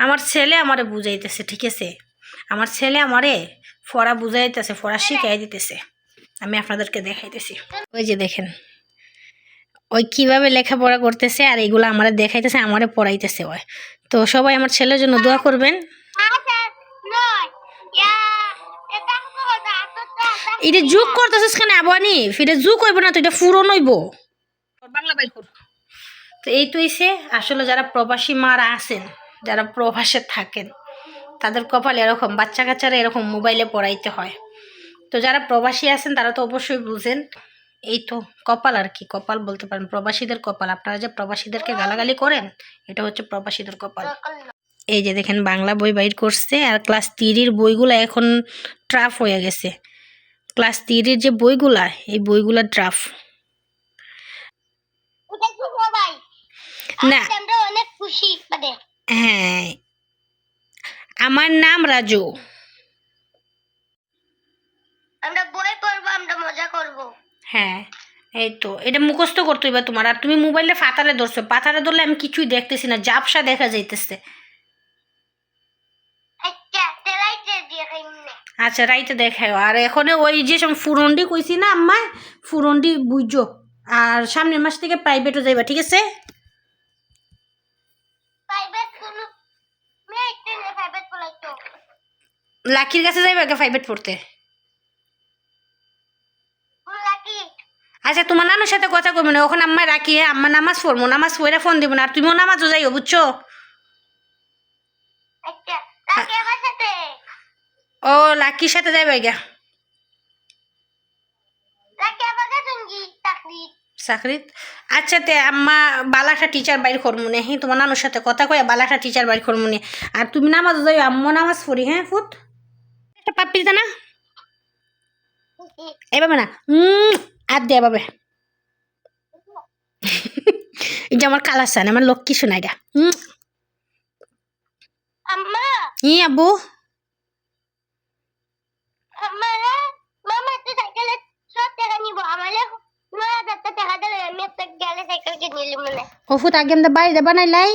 আমার ছেলে আমারে বুঝাইতেছে, ঠিক আছে? আমার ছেলে আমারে পড়া বুঝাইতেছে, পড়া শিখাই দিতেছে। আমি আপনাদেরকে দেখাইতেছি। ওই যে দেখেন, ওই কিভাবে লেখাপড়া করতেছে আর এগুলো আমারে দেখাইতেছে, আমারে পড়াইতেছে ওই। তো সবাই আমার ছেলের জন্য দোয়া করবেন। এটা যোগ করতেছিস কেন আবানি? এটা যোগ হইব না, তো এটা ফুরন হইব। বাংলা বাইর কর। তো এই তো এসে আসলে যারা প্রবাসী মারা আছেন, যারা প্রবাসে থাকেন, তাদের কপাল এরকম, বাচ্চা কাচ্চারা এরকম মোবাইলে পড়াইতে হয়। তো যারা প্রবাসী আছেন তারা তো অবশ্যই বুঝেন। এই তো কপাল আর কি, কপাল বলতে পারেন, প্রবাসীদের কপাল। আপনারা যে প্রবাসীদেরকে গালাগালি করেন, এটা হচ্ছে প্রবাসীদের কপাল। এই যে দেখেন বাংলা বই বাইর করছে, আর ক্লাস 3-এর বইগুলো এখন ট্রাফ হয়ে গেছে। ক্লাস 3-এর যে বইগুলা, এই বইগুলা ট্রাফ না। অনেক খুশি। হ্যাঁ, আমার নাম রাজু। আমরা বই পড়বো, আমরা মজা করবো। হ্যাঁ, এই তো এটা মুখস্থ করতে হইবা তোমার। আর তুমি মোবাইলে ফাতারে ধরছো, পাতারে ধরলে আমি কিছুই দেখতেছি না, জাপসা দেখা যাইতেছে। আচ্ছা রাইতে দেখাও। আর এখন ওই যে ফুরন্ডি কইছি না আম্মা, ফুরন্ডি বুঝো। আর সামনের মাস থেকে প্রাইভেটও যাইবা, ঠিক আছে? লাকির কাছে যাইবা আগে প্রাইভেট পড়তে। আচ্ছা তোমার নানুর সাথে কথা কইব না, ওখানে আম্মা রাখি। হ্যাঁ, আম্মা নামাজ পড়বো, নামাজ পড়ে ফোন দিব না। আর তুমিও নামাজও যাইও, বুঝছো? ও লাকির সাথে যাইবা গা চাকরিত। আচ্ছা তে আম্মা বালাটা টিচার বাইর করবো না। হ্যাঁ, তোমার নানুর সাথে কথা কয়ে বালাটা টিচার বাইর করবো না। আর তুমি নামাজ যাইও, আম্মু নামাজ পড়ি। হ্যাঁ ফুট একটা পাপ্পি দিতা না এভাবে না, আর দে এভাবে। এই যে আমার কালার সান, আমার লক্ষ্মী শোনাই এটা। ই আব্বু ওফুত আগে আমরা বাড়িতে বানাইলাই।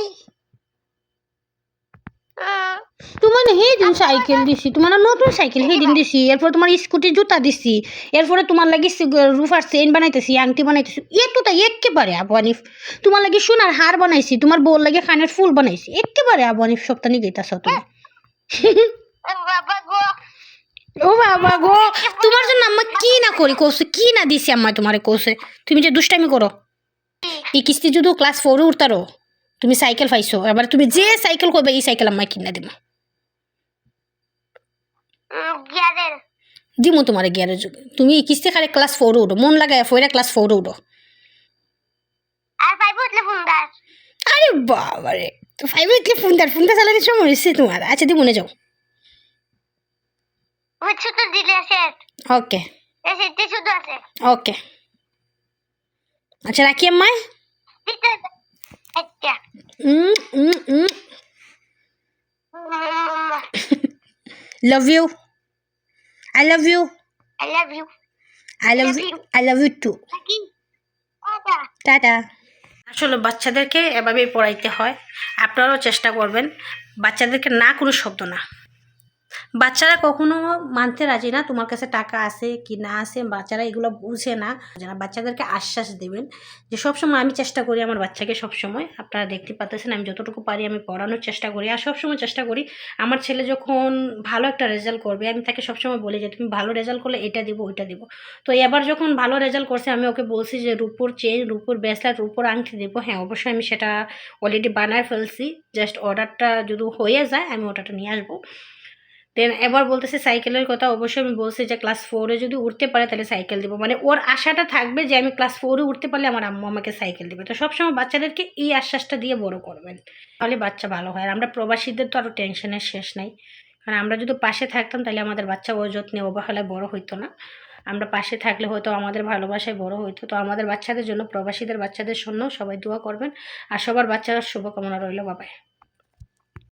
তোমার সেইদিন সাইকেল দিছি, তোমার নতুন সাইকেল সেইদিন দিছি। এরপর তোমার স্কুটি জুতা দিছি। এরপরে তোমার লাগি রুফার চেইন বানাইতেছি, আংটি বানাইতেছি। এতটা একেবারে আবু হানিফ। তোমার লাগি সোনার হার বানাইছি, তোমার বউর লাগে কানের ফুল বানাইছি। একেবারে আবু হানিফ সপ্তাহ নিয়ে গেতাছ তুমি। ও বাবা গো, তোমার জন্য আম্মা কি না করি কৌছে, কি না দিছি আম্মা তোমারে কৌছে। তুমি যে দুষ্টামি করো, এই কিস্তি যদি ক্লাস 4-এ উঠতারো, তুমি সাইকেল পাইছো। এবার তুমি যে সাইকেল করবে এই সাইকেল আম্মা কিনা দিব। দিমু তোমার গিয়ারের যুগে। তুমি কিস্তি খালি ক্লাস 4-এ উঠো, মন লাগায় 4-এ ক্লাস 4-এ উঠো। আরে বাবা রে, 5-এ উঠলে ফোনটা চালানোর সময় হয়েছে তোমার। আচ্ছা দি মনে যাও। ওকে ওকে, আচ্ছা রাখি আম্মায়। Love you, I love you, I love you too. Tata. আসলে বাচ্চাদেরকে এভাবেই পড়াইতে হয়। আপনারাও চেষ্টা করবেন বাচ্চাদেরকে না কোনো শব্দ না। বাচ্চারা কখনো মানতে রাজি না তোমার কাছে টাকা আছে কি না আছে, বাচ্চারা এগুলো বুঝে না। বাচ্চাদেরকে আশ্বাস দেবেন যে সবসময় আমি চেষ্টা করি আমার বাচ্চাকে, সবসময় আপনারা দেখতে পাচ্ছেন আমি যতটুকু পারি আমি পড়ানোর চেষ্টা করি। আর সবসময় চেষ্টা করি আমার ছেলে যখন ভালো একটা রেজাল্ট করবে আমি তাকে সবসময় বলি যে তুমি ভালো রেজাল্ট করলে এটা দিব ওইটা দিব। তো এবার যখন ভালো রেজাল্ট করছে আমি ওকে বলছি যে রূপোর চেন, রূপোর ব্রেসলেট, রূপোর আংটি দেবো। হ্যাঁ অবশ্যই আমি সেটা অলরেডি বানায় ফেলছি, জাস্ট অর্ডারটা যদি হয়ে যায় আমি ওটাটা নিয়ে আসবো। দেন এবার বলতেছে সাইকেলের কথা। অবশ্যই আমি বলছি যে ক্লাস 4-এ যদি উঠতে পারে তাহলে সাইকেল দেবো। মানে ওর আশাটা থাকবে যে আমি ক্লাস 4-এ উঠতে পারলে আমার আম্মু আমাকে সাইকেল দেবে। তো সবসময় বাচ্চাদেরকে এই আশ্বাসটা দিয়ে বড় করবেন, তাহলে বাচ্চা ভালো হয়। আর আমরা প্রবাসীদের তো আরও টেনশনের শেষ নাই, কারণ আমরা যদি পাশে থাকতাম তাহলে আমাদের বাচ্চা ও যত্নে অবহেলায় বড় হইতো না। আমরা পাশে থাকলে হয়তো আমাদের ভালোবাসায় বড় হইতো। তো আমাদের বাচ্চাদের জন্য, প্রবাসীদের বাচ্চাদের জন্য সবাই দোয়া করবেন। আর সবার বাচ্চারা শুভকামনা রইল। বাবাই।